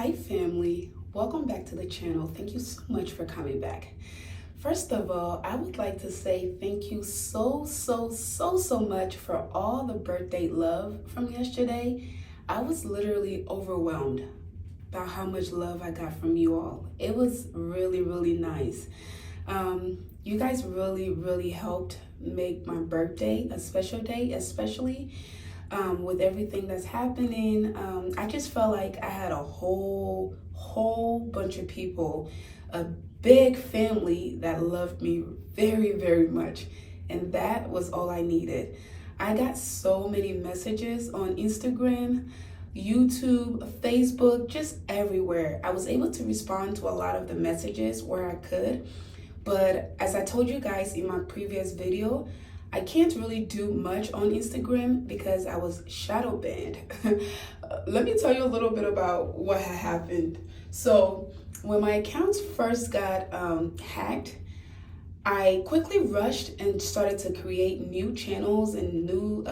Hi family, welcome back to the channel. Thank you so much for coming back. First of all, I would like to say thank you so much for all the birthday love from yesterday. I was literally overwhelmed by how much love I got from you all. It was really nice. You guys really helped make my birthday a special day, especially with everything that's happening. I just felt like I had a whole bunch of people, a big family that loved me very much, and that was all I needed. I got so many messages on Instagram, YouTube, Facebook, just everywhere. I was able to respond to a lot of the messages where I could, but as I told you guys in my previous video, I can't really do much on Instagram because I was shadow banned. Let me tell you a little bit about what had happened. So when my accounts first got hacked, I quickly rushed and started to create new channels and new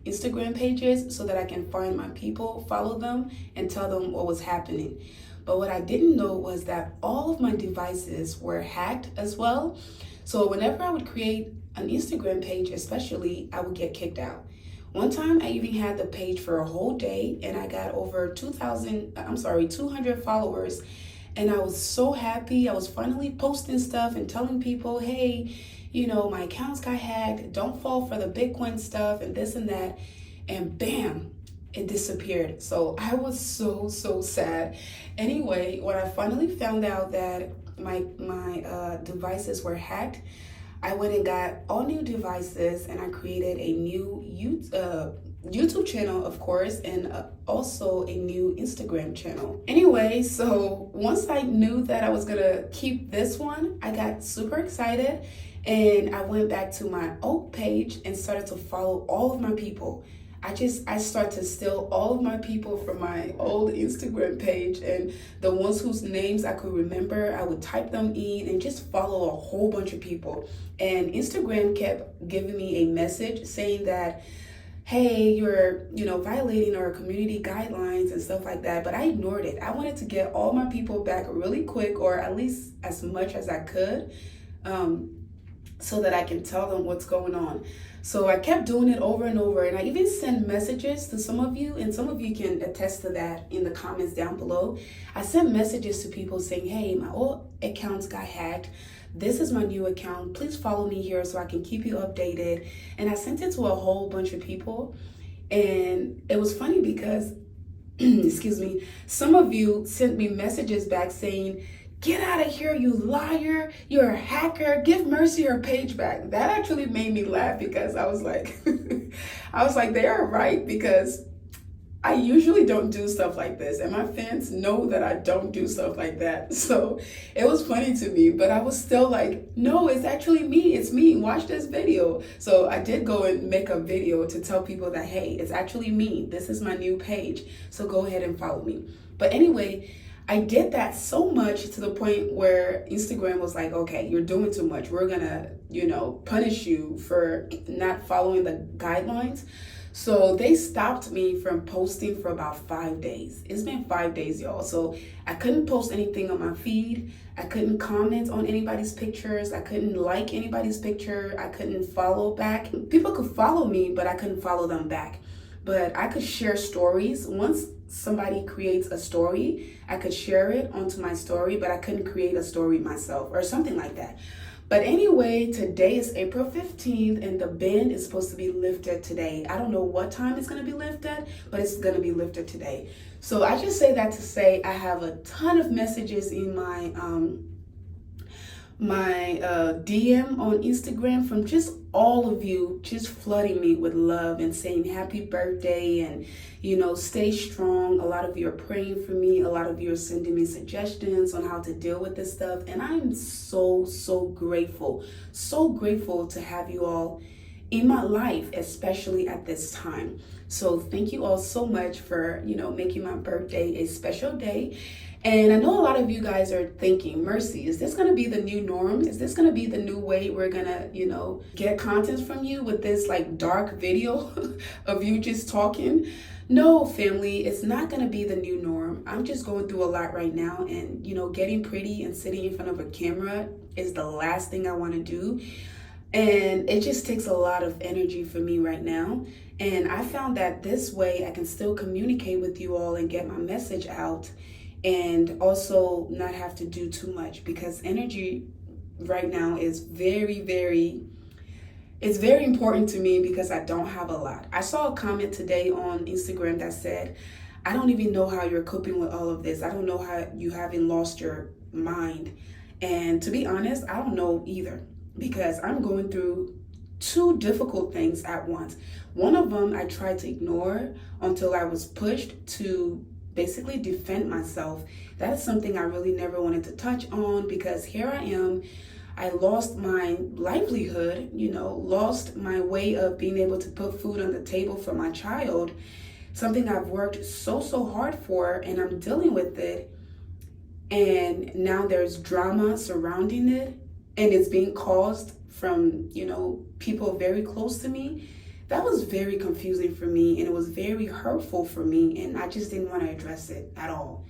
Instagram pages so that I can find my people, follow them, and tell them what was happening. But what I didn't know was that all of my devices were hacked as well. So whenever I would create an Instagram page, especially, I would get kicked out. One time I even had the page for a whole day and I got over 200 followers. And I was so happy. I was finally posting stuff and telling people, hey, you know, my accounts got hacked. Don't fall for the Bitcoin stuff and this and that. And bam, it disappeared. So I was so sad. Anyway, when I finally found out that my devices were hacked, I went and got all new devices and I created a new YouTube channel, of course, and also a new Instagram channel. Anyway, so once I knew that I was gonna keep this one, I got super excited and I went back to my old page and started to follow all of my people. I started to steal all of my people from my old Instagram page, and the ones whose names I could remember, I would type them in and just follow a whole bunch of people. And Instagram kept giving me a message saying that, hey, you're, violating our community guidelines and stuff like that. But I ignored it. I wanted to get all my people back really quick, or at least as much as I could, so that I can tell them what's going on. So I kept doing it over and over, and I even sent messages to some of you, and some of you can attest to that in the comments down below. I sent messages to people saying, hey, my old accounts got hacked. This is my new account. Please follow me here so I can keep you updated. And I sent it to a whole bunch of people. And it was funny because, excuse me, some of you sent me messages back saying, get out of here, you liar, you're a hacker, give Mercy her page back. That actually made me laugh because I was like, they are right, because I usually don't do stuff like this, and my fans know that I don't do stuff like that. So it was funny to me, but I was still like, no, it's actually me, it's me, watch this video. So I did go and make a video to tell people that, hey, it's actually me, this is my new page, so go ahead and follow me. But anyway, I did that so much to the point where Instagram was like, okay, you're doing too much. We're gonna, punish you for not following the guidelines. So they stopped me from posting for about 5 days. It's been 5 days, y'all. So I couldn't post anything on my feed. I couldn't comment on anybody's pictures. I couldn't like anybody's picture. I couldn't follow back. People could follow me, but I couldn't follow them back. But I could share stories. Once somebody creates a story, I could share it onto my story, but I couldn't create a story myself or something like that. But anyway, today is April 15th and the ban is supposed to be lifted today. I don't know what time it's going to be lifted, but it's going to be lifted today. So I just say that to say I have a ton of messages in my DM on Instagram from just all of you just flooding me with love and saying happy birthday and, stay strong. A lot of you are praying for me. A lot of you are sending me suggestions on how to deal with this stuff. And I'm so grateful to have you all in my life, especially at this time. So thank you all so much for, making my birthday a special day. And I know a lot of you guys are thinking, Mercy, is this going to be the new norm? Is this going to be the new way we're going to, get content from you with this like dark video of you just talking? No, family, it's not going to be the new norm. I'm just going through a lot right now, and getting pretty and sitting in front of a camera is the last thing I want to do. And it just takes a lot of energy for me right now. And I found that this way I can still communicate with you all and get my message out, and also not have to do too much, because energy right now is it's very important to me because I don't have a lot. I saw a comment today on Instagram that said, I don't even know how you're coping with all of this. I don't know how you haven't lost your mind. And to be honest, I don't know either, because I'm going through two difficult things at once. One of them I tried to ignore until I was pushed to basically defend myself. That's something I really never wanted to touch on, because here I am. I lost my livelihood, lost my way of being able to put food on the table for my child, something I've worked so hard for, and I'm dealing with it. And now there's drama surrounding it, and it's being caused from, people very close to me. That was very confusing for me, and it was very hurtful for me, and I just didn't want to address it at all.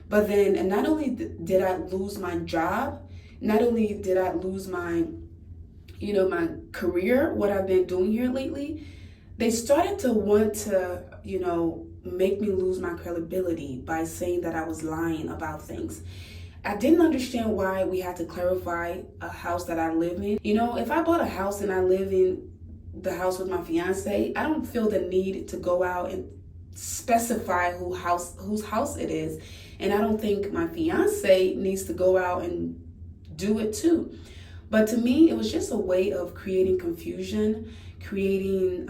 But then, and not only did I lose my job, not only did I lose my, my career, what I've been doing here lately, they started to want to, make me lose my credibility by saying that I was lying about things. I didn't understand why we had to clarify a house that I live in. If I bought a house and I live in the house with my fiance, I don't feel the need to go out and specify whose house it is. And I don't think my fiance needs to go out and do it too. But to me, it was just a way of creating confusion, creating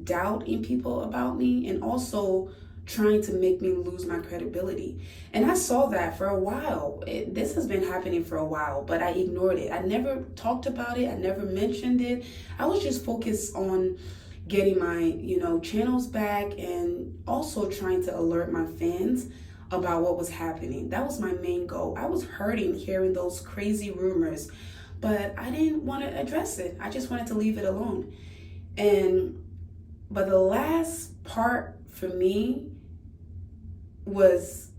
doubt in people about me, and also trying to make me lose my credibility. And I saw that for a while. This has been happening for a while, but I ignored it. I never talked about it. I never mentioned it. I was just focused on getting my, channels back, and also trying to alert my fans about what was happening. That was my main goal. I was hurting hearing those crazy rumors, but I didn't want to address it. I just wanted to leave it alone. But the last part for me was,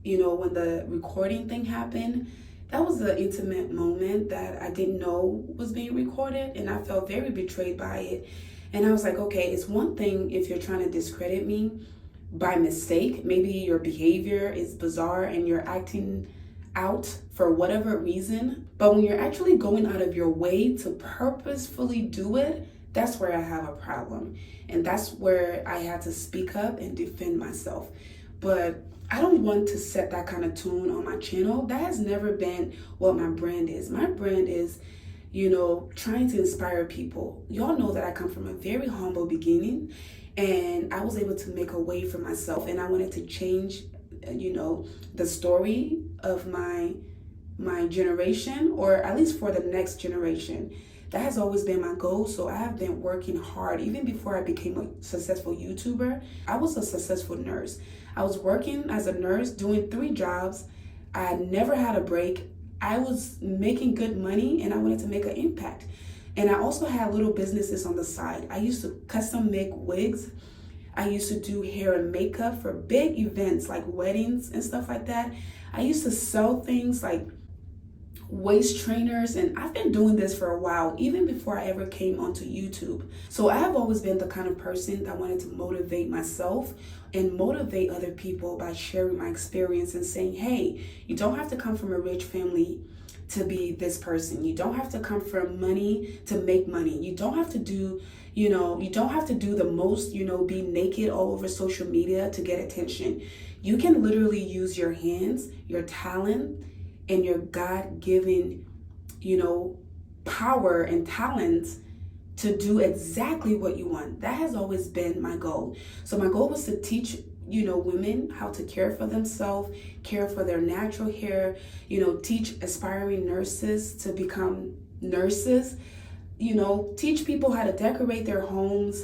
when the recording thing happened. That was an intimate moment that I didn't know was being recorded, and I felt very betrayed by it. And I was like, okay, it's one thing if you're trying to discredit me by mistake. Maybe your behavior is bizarre and you're acting out for whatever reason. But when you're actually going out of your way to purposefully do it, that's where I have a problem. And that's where I had to speak up and defend myself. But I don't want to set that kind of tone on my channel. That has never been what my brand is. My brand is, trying to inspire people. Y'all know that I come from a very humble beginning, and I was able to make a way for myself, and I wanted to change, the story of my generation, or at least for the next generation. That has always been my goal. So I have been working hard. Even before I became a successful YouTuber, I was a successful nurse. I was working as a nurse, doing 3 jobs. I never had a break. I was making good money, and I wanted to make an impact. And I also had little businesses on the side. I used to custom make wigs. I used to do hair and makeup for big events like weddings and stuff like that. I used to sell things like waist trainers, and I've been doing this for a while, even before I ever came onto YouTube. So I have always been the kind of person that wanted to motivate myself and motivate other people by sharing my experience and saying, hey, you don't have to come from a rich family to be this person. You don't have to come from money to make money. You don't have to do, you don't have to do the most, be naked all over social media to get attention. You can literally use your hands, your talent, and your God-given, power and talents to do exactly what you want. That has always been my goal. So my goal was to teach, women how to care for themselves, care for their natural hair, teach aspiring nurses to become nurses, teach people how to decorate their homes.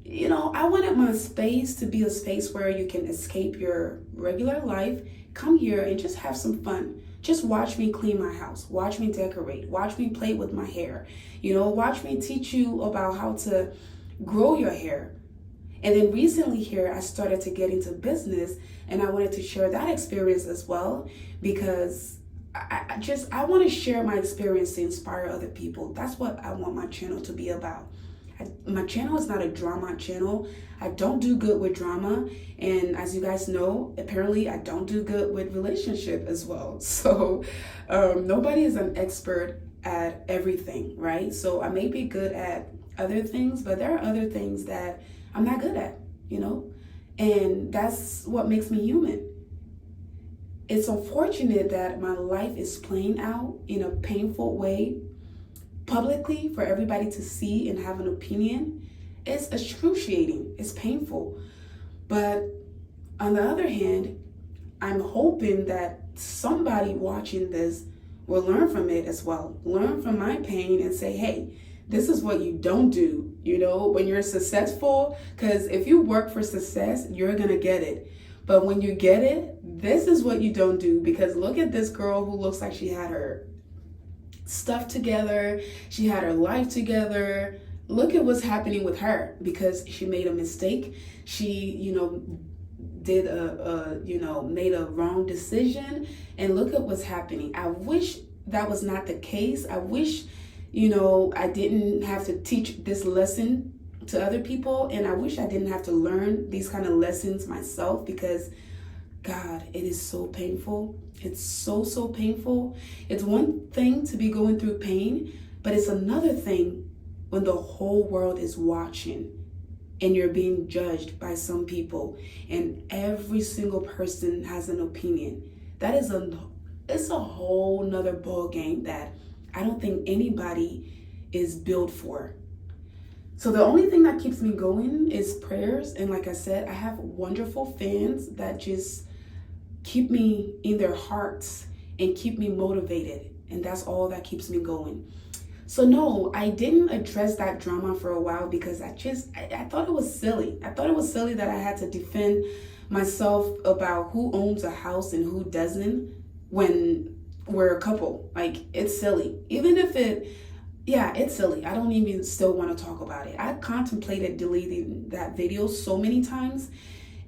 I wanted my space to be a space where you can escape your regular life, come here and just have some fun. Just watch me clean my house, watch me decorate, watch me play with my hair, watch me teach you about how to grow your hair. And then recently here, I started to get into business, and I wanted to share that experience as well, because I want to share my experience to inspire other people. That's what I want my channel to be about. My channel is not a drama channel. I don't do good with drama. And as you guys know, apparently I don't do good with relationship as well. So nobody is an expert at everything, right? So I may be good at other things, but there are other things that I'm not good at, you know? And that's what makes me human. It's unfortunate that my life is playing out in a painful way publicly for everybody to see and have an opinion. It's excruciating, it's painful. But on the other hand, I'm hoping that somebody watching this will learn from it as well. Learn from my pain and say, hey, this is what you don't do, you know, when you're successful. Because if you work for success, you're gonna get it. But when you get it, this is what you don't do. Because look at this girl who looks like she had her stuff together, she had her life together. Look at what's happening with her because she made a mistake. She, did made a wrong decision, and look at what's happening. I wish that was not the case. I wish, I didn't have to teach this lesson to other people, and I wish I didn't have to learn these kind of lessons myself, because God, it is so painful. It's so painful. It's one thing to be going through pain, but it's another thing when the whole world is watching and you're being judged by some people, and every single person has an opinion. That is it's a whole nother ball game that I don't think anybody is built for. So the only thing that keeps me going is prayers. And like I said, I have wonderful fans that just keep me in their hearts and keep me motivated. And that's all that keeps me going. So no, I didn't address that drama for a while because I thought it was silly. I thought it was silly that I had to defend myself about who owns a house and who doesn't when we're a couple. Like, it's silly. Even if it's silly. I don't even still want to talk about it. I contemplated deleting that video so many times,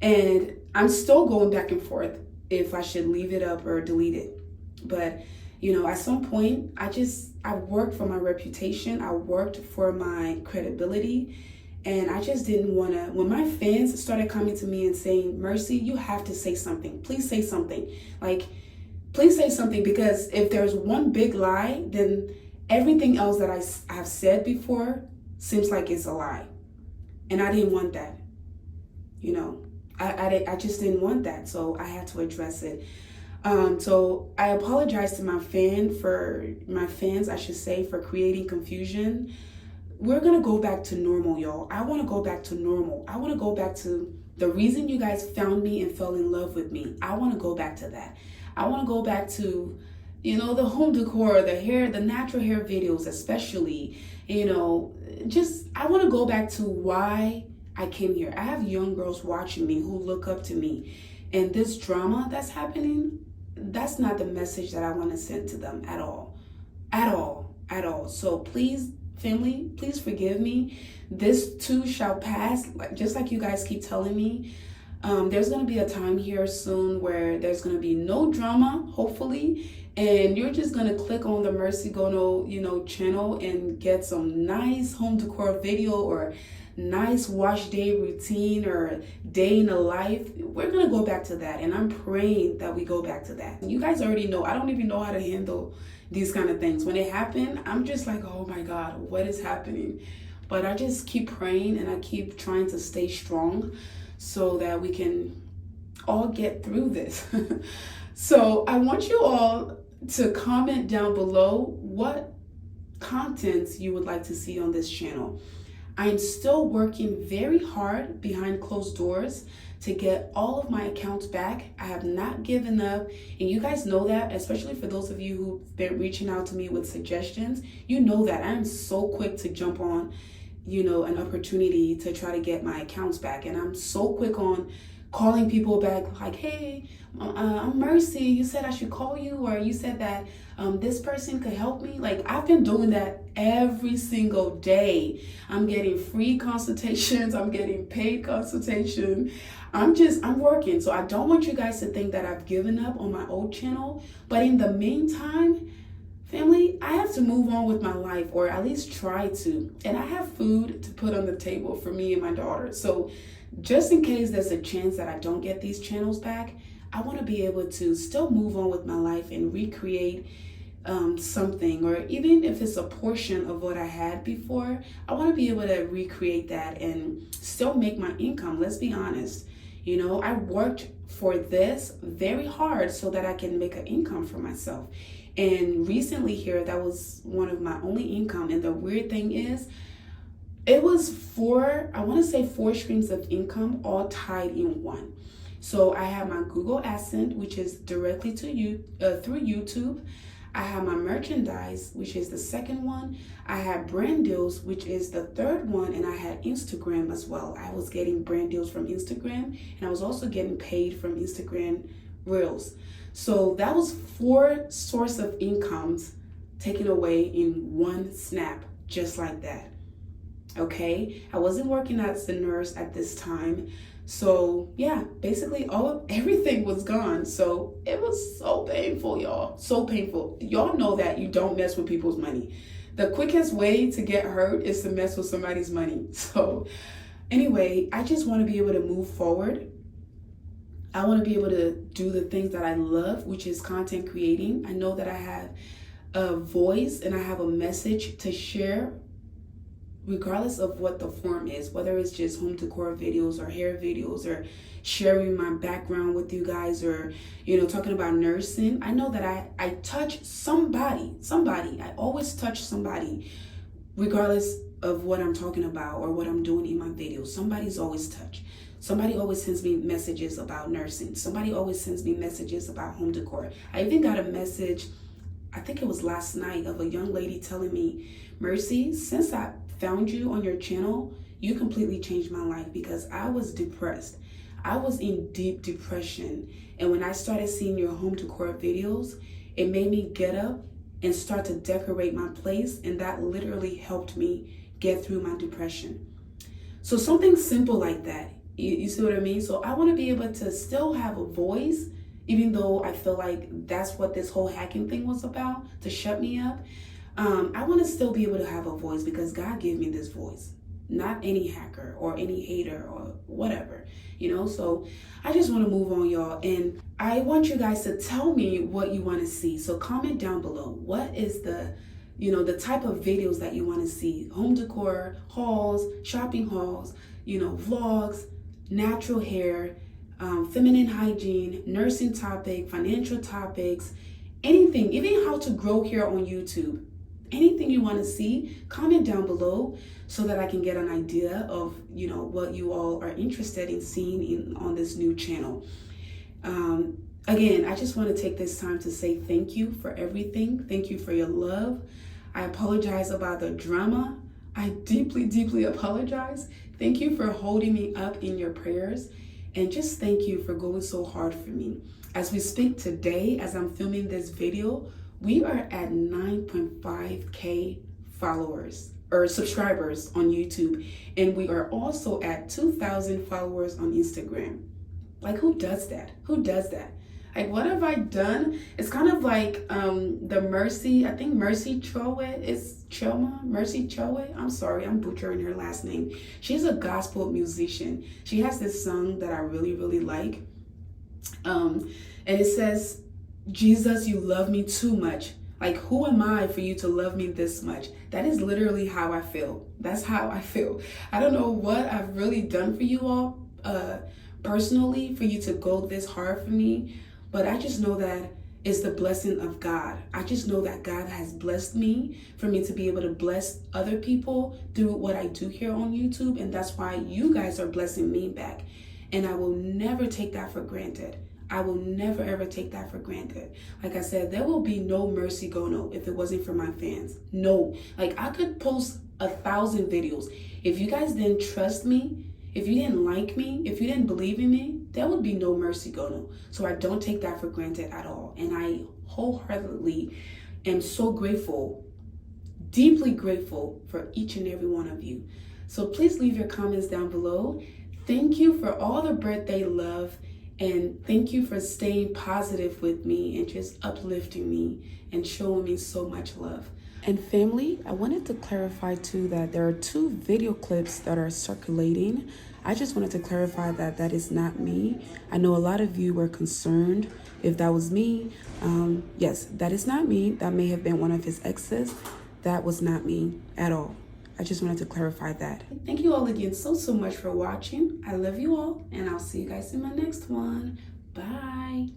and I'm still going back and forth if I should leave it up or delete it. But at some point, I worked for my reputation. I worked for my credibility. And I just didn't want to, when my fans started coming to me and saying, Mercy, you have to say something. Please say something. Like, please say something, because if there's one big lie, then everything else that I have said before seems like it's a lie. And I didn't want that. I just didn't want that. So I had to address it. So I apologize to my fans, for creating confusion. We're going to go back to normal, y'all. I want to go back to normal. I want to go back to the reason you guys found me and fell in love with me. I want to go back to that. I want to go back to, the home decor, the hair, the natural hair videos, especially, I want to go back to why I came here. I have young girls watching me who look up to me, and this drama that's happening, that's not the message that I want to send to them at all. So please, family, please forgive me. This too shall pass, just like you guys keep telling me. There's going to be a time here soon where there's going to be no drama, hopefully, and you're just going to click on the Mercy Gono, channel and get some nice home decor video or nice wash day routine or day in a life. We're going to go back to that, and I'm praying that we go back to that. You guys already know, I don't even know how to handle these kind of things. When it happen, I'm just like, oh my God, what is happening? But I just keep praying, and I keep trying to stay strong so that we can all get through this. So I want you all to comment down below what contents you would like to see on this channel. I'm still working very hard behind closed doors to get all of my accounts back. I have not given up, and you guys know that, especially for those of you who've been reaching out to me with suggestions. You know that I am so quick to jump on, an opportunity to try to get my accounts back, and I'm so quick on calling people back like, hey, I'm Mercy. You said I should call you, or you said that this person could help me. Like, I've been doing that every single day. I'm getting free consultations. I'm getting paid consultation. I'm working. So I don't want you guys to think that I've given up on my old channel. But in the meantime, family, I have to move on with my life, or at least try to. And I have food to put on the table for me and my daughter. So just in case there's a chance that I don't get these channels back, I want to be able to still move on with my life and recreate something, or even if it's a portion of what I had before, I want to be able to recreate that and still make my income. Let's be honest. You know, I worked for this very hard so that I can make an income for myself. And recently here, that was one of my only income. And the weird thing is, it was I want to say four streams of income all tied in one. So I have my Google AdSense, which is directly to you through YouTube. I have my merchandise, which is the second one. I have brand deals, which is the third one. And I had Instagram as well. I was getting brand deals from Instagram, and I was also getting paid from Instagram Reels. So that was four sources of incomes taken away in one snap, just like that. Okay, I wasn't working as a nurse at this time. So yeah, basically everything was gone. So it was so painful, y'all. So painful. Y'all know that you don't mess with people's money. The quickest way to get hurt is to mess with somebody's money. So anyway, I just want to be able to move forward. I want to be able to do the things that I love, which is content creating. I know that I have a voice and I have a message to share, regardless of what the form is, whether it's just home decor videos or hair videos or sharing my background with you guys, or, you know, talking about nursing. I know that I touch somebody. I always touch somebody, regardless of what I'm talking about or what I'm doing in my videos. Somebody's always touched. Somebody always sends me messages about nursing. Somebody always sends me messages about home decor. I even got a message, I think it was last night, of a young lady telling me, Mercy, since I found you on your channel, you completely changed my life, because I was depressed. I was in deep depression. And when I started seeing your home decor videos, it made me get up and start to decorate my place. And that literally helped me get through my depression. So something simple like that. You see what I mean? So I want to be able to still have a voice, even though I feel like that's what this whole hacking thing was about, to shut me up. I want to still be able to have a voice, because God gave me this voice, not any hacker or any hater or whatever, you know? So I just want to move on, y'all. And I want you guys to tell me what you want to see. So comment down below. What is the type of videos that you want to see? Home decor, hauls, shopping hauls, vlogs, natural hair, feminine hygiene, nursing topic, financial topics, anything, even how to grow hair on YouTube. Anything you want to see, comment down below so that I can get an idea of, what you all are interested in seeing on this new channel. Again, I just want to take this time to say thank you for everything. Thank you for your love. I apologize about the drama. I deeply, deeply apologize. Thank you for holding me up in your prayers. And just thank you for going so hard for me. As we speak today, as I'm filming this video, we are at 9.5K followers or subscribers on YouTube. And we are also at 2,000 followers on Instagram. Like, who does that? Who does that? Like, what have I done? It's kind of like the Mercy, I think Mercy Chowe is Choma, Mercy Chowe. I'm sorry, I'm butchering her last name. She's a gospel musician. She has this song that I really, really like. And it says, Jesus, you love me too much. Like, who am I for you to love me this much? That is literally how I feel. That's how I feel. I don't know what I've really done for you all personally for you to go this hard for me. But I just know that it's the blessing of God. I just know that God has blessed me for me to be able to bless other people through what I do here on YouTube. And that's why you guys are blessing me back. And I will never take that for granted. I will never, ever take that for granted. Like I said, there will be no Mercy Gono if it wasn't for my fans. No. Like, I could post 1,000 videos. If you guys didn't trust me, if you didn't like me, if you didn't believe in me, there would be no mercy, Gono. So I don't take that for granted at all. And I wholeheartedly am so grateful, deeply grateful for each and every one of you. So please leave your comments down below. Thank you for all the birthday love, and thank you for staying positive with me and just uplifting me and showing me so much love. And family, I wanted to clarify too that there are 2 video clips that are circulating. I just wanted to clarify that that is not me. I know a lot of you were concerned if that was me. Yes, that is not me. That may have been one of his exes. That was not me at all. I just wanted to clarify that. Thank you all again so much for watching. I love you all, and I'll see you guys in my next one. Bye.